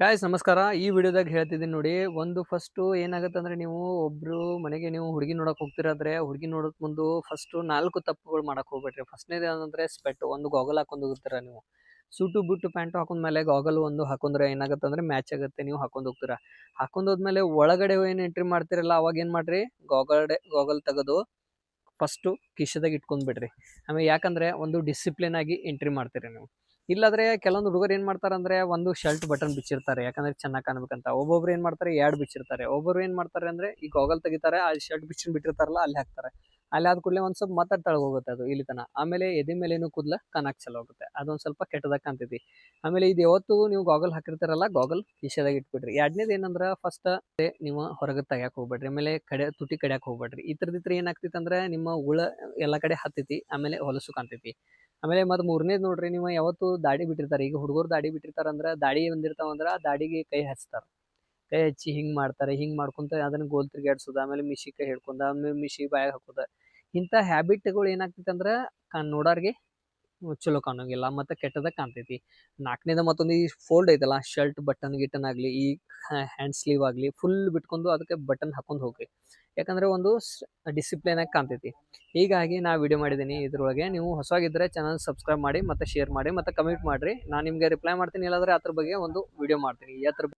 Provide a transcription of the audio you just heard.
Guys ನಮಸ್ಕಾರ. ಈ ವಿಡಿಯೋದಾಗ ಹೇಳ್ತಿದ್ದೀನಿ ನೋಡಿ. ಒಂದು ಫಸ್ಟು ಏನಾಗತ್ತಂದ್ರೆ, ನೀವು ಒಬ್ರು ಮನೆಗೆ ನೀವು ಹುಡುಗಿ ನೋಡಕ್ ಹೋಗ್ತಿರಾದ್ರೆ, ಹುಡುಗಿ ನೋಡೋಕ್ ಮುಂದು ಫಸ್ಟು 4 ತಪ್ಪುಗಳು ಮಾಡಕ್ ಹೋಗ್ಬೇಡ್ರಿ. ಫಸ್ಟ್ನೇದು ಏನಂದ್ರೆ ಸ್ಪೆಟ್, ಒಂದು ಗಾಗಲ್ ಹಾಕೊಂಡ್ ಹೋಗಿರ್ತೀರ ನೀವು. ಸೂಟು ಬೂಟು ಪ್ಯಾಂಟು ಹಾಕೊಂಡ್ಮೇಲೆ ಗಾಗಲ್ ಒಂದು ಹಾಕೊಂಡ್ರೆ ಏನಾಗತ್ತಂದ್ರೆ ಮ್ಯಾಚ್ ಆಗುತ್ತೆ, ನೀವು ಹಾಕೊಂಡ್ ಹೋಗ್ತೀರಾ. ಹಾಕೊಂಡ್ ಹೋದ್ಮೇಲೆ ಒಳಗಡೆ ಏನು ಎಂಟ್ರಿ ಮಾಡ್ತಿರಲ್ಲ, ಅವಾಗ ಏನ್ ಮಾಡ್ರಿ, ಗಾಗಲ್ ತೆಗೆದು ಫಸ್ಟು ಕಿಶೆದಾಗ ಇಟ್ಕೊಂಡ್ಬಿಡ್ರಿ. ಆಮೇಲೆ ಯಾಕಂದ್ರೆ ಒಂದು ಡಿಸಿಪ್ಲಿನ್ ಆಗಿ ಎಂಟ್ರಿ ಮಾಡ್ತೀರಿ ನೀವು. ಇಲ್ಲಾದ್ರೆ ಕೆಲವೊಂದು ಹುಡುಗರು ಏನ್ ಮಾಡ್ತಾರಂದ್ರೆ, ಒಂದು ಶರ್ಟ್ ಬಟನ್ ಬಿಚ್ಚಿರ್ತಾರೆ ಯಾಕಂದ್ರೆ ಚೆನ್ನಾಗಿ ಕಾಣ್ಬೇಕಂತ. ಒಬ್ಬೊಬ್ರು ಏನ್ ಮಾಡ್ತಾರೆ, 2 ಬಿಚ್ಚಿರ್ತಾರೆ. ಒಬ್ಬೊಬ್ರು ಏನ್ ಮಾಡ್ತಾರೆ ಅಂದ್ರೆ, ಈ ಗಾಗಲ್ ತೆಗಿತಾರೆ, ಆ ಶರ್ಟ್ ಬಿಟ್ಟಿರ್ತಾರಲ್ಲ ಅಲ್ಲಿ ಹಾಕ್ತಾರೆ. ಅಲ್ಲಿ ಆದ ಕೂಡಲೇ ಒಂದ್ ಸ್ವಲ್ಪ ಮತ್ತೆ ತಳಗ ಹೋಗುತ್ತೆ ಅದು ಇಲ್ಲಿ ತನ. ಆಮೇಲೆ ಎದೆ ಮೇಲೇನು ಕೂದಲ ಕಾಣಕ್ ಚಲೋ ಆಗುತ್ತೆ, ಅದೊಂದ್ ಸ್ವಲ್ಪ ಕೆಟ್ಟದಾಗ ಕಾಣ್ತೈತಿ. ಆಮೇಲೆ ಇದು ಯಾವತ್ತು ನೀವು ಗಾಗಲ್ ಹಾಕಿರ್ತಾರಲ್ಲ, ಗಾಗಲ್ ಕಿಶೆದಾಗ ಇಟ್ಬಿಡ್ರಿ. ಎರಡನೇದು ಏನಂದ್ರ, ಫಸ್ಟ್ ನೀವು ಹೊರಗೆ ತೆಗ್ಯಾಕ್ ಹೋಗ್ಬೇಡ್ರಿ. ಆಮೇಲೆ ತುಟಿ ಕಡ್ಯಾಕ್ ಹೋಗ್ಬೇಡ್ರಿ. ಈ ತರದಿತ್ರ ಏನಾಗ್ತೈತಿ ಅಂದ್ರೆ, ನಿಮ್ಮ ಹುಳ ಎಲ್ಲಾ ಕಡೆ ಹತ್ತೈತಿ, ಆಮೇಲೆ ಹೊಲಸು ಕಾಣ್ತೈತಿ. ಆಮೇಲೆ ಮತ್ ಮೂರನೇದ್ ನೋಡ್ರಿ, ನೀವು ಯಾವತ್ತು ದಾಡಿ ಬಿಟ್ಟಿರ್ತಾರೆ, ಈಗ ಹುಡುಗರು ದಾಡಿ ಬಿಟ್ಟಿರ್ತಾರಂದ್ರ, ದಾಡಿ ಬಂದಿರ್ತಾವಂದ್ರ ಆ ದಾಡಿಗೆ ಕೈ ಹಚ್ತಾರ. ಕೈ ಹಚ್ಚಿ ಹಿಂಗ್ ಮಾಡ್ತಾರೆ, ಹಿಂಗ್ ಮಾಡ್ಕೊಂತ ಅದನ್ನ ಗೋಲ್ ತಿರ್ಗಾಡ್ಸೋದು, ಆಮೇಲೆ ಮಿಶಿ ಕೈ ಹಿಡ್ಕೊಂಡ, ಆಮೇಲೆ ಮಿಶಿ ಬಾಯಾಗ ಹಾಕೋದ. ಇಂಥ ಹ್ಯಾಬಿಟ್ಗಳು ಏನಾಗ್ತೈತಿ ಅಂದ್ರ, ನೋಡೋರ್ಗೆ ಚಲೋ ಕಾಣಂಗಿಲ್ಲ, ಮತ್ತೆ ಕೆಟ್ಟದಾಗ ಕಾಣ್ತೈತಿ. ನಾಲ್ಕನೇದ ಮತ್ತೊಂದು, ಈ ಫೋಲ್ಡ್ ಐತಲ್ಲ, ಶರ್ಟ್ ಬಟನ್ ಗಿಟನ್ ಆಗ್ಲಿ, ಈ ಹ್ಯಾಂಡ್ ಸ್ಲೀವ್ ಆಗ್ಲಿ, ಫುಲ್ ಬಿಟ್ಕೊಂಡು ಅದಕ್ಕೆ ಬಟನ್ ಹಾಕೊಂಡ್ ಹೋಗ್ರಿ. ಯಾಕಂದ್ರೆ ಒಂದು ಡಿಸಿಪ್ಲಿನ್ ಆಗಿ ಕಾಣ್ತೈತಿ. ಹೀಗಾಗಿ ನಾ ವಿಡಿಯೋ ಮಾಡಿದ್ದೀನಿ ಇದ್ರೊಳಗೆ. ನೀವು ಹೊಸವಾಗಿದ್ರೆ ಚಾನಲ್ ಸಬ್ಸ್ಕ್ರೈಬ್ ಮಾಡಿ, ಮತ್ತೆ ಶೇರ್ ಮಾಡಿ, ಮತ್ತೆ ಕಮೆಂಟ್ ಮಾಡ್ರಿ. ನಾನು ನಿಮ್ಗೆ ರಿಪ್ಲೈ ಮಾಡ್ತೀನಿ. ಇಲ್ಲಾಂದ್ರೆ ಅದ್ರ ಬಗ್ಗೆ ಒಂದು ವಿಡಿಯೋ ಮಾಡ್ತೀನಿ.